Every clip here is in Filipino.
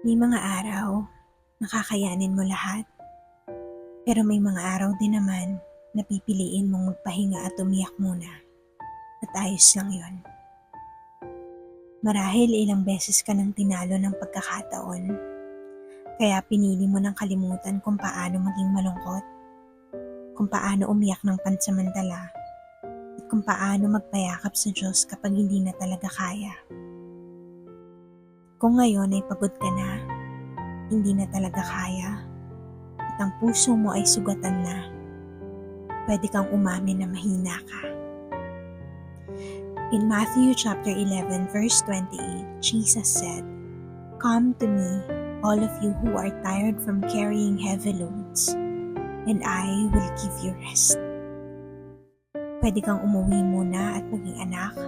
May mga araw na kakayanin mo lahat, pero may mga araw din naman na pipiliin mong magpahinga at umiyak muna. At ayos lang yon. Marahil ilang beses ka nang tinalo ng pagkakataon, kaya pinili mo nang kalimutan kung paano maging malungkot, kung paano umiyak ng pansamantala, at kung paano magpayakap sa Diyos kapag hindi na talaga kaya. Kung ngayon ay pagod ka na, hindi na talaga kaya, at ang puso mo ay sugatan na, pwede kang umamin na mahina ka. In Matthew chapter 11 verse 28, Jesus said, "Come to me, all of you who are tired from carrying heavy loads, and I will give you rest." Pwede kang umuwi muna at maging anak,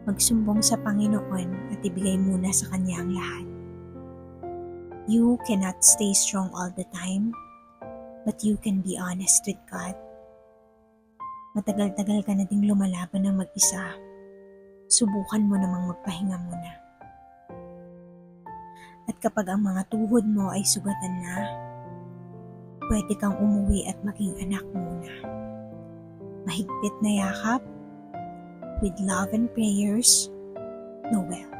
magsumbong sa Panginoon at ibigay muna sa Kanya ang lahat. You cannot stay strong all the time, but you can be honest with God. Matagal-tagal ka na ding lumalaban ng mag-isa. Subukan mo namang magpahinga muna. At kapag ang mga tuhod mo ay sugatan na, pwede kang umuwi at maging anak muna. Mahigpit na yakap, with love and prayers, Noel.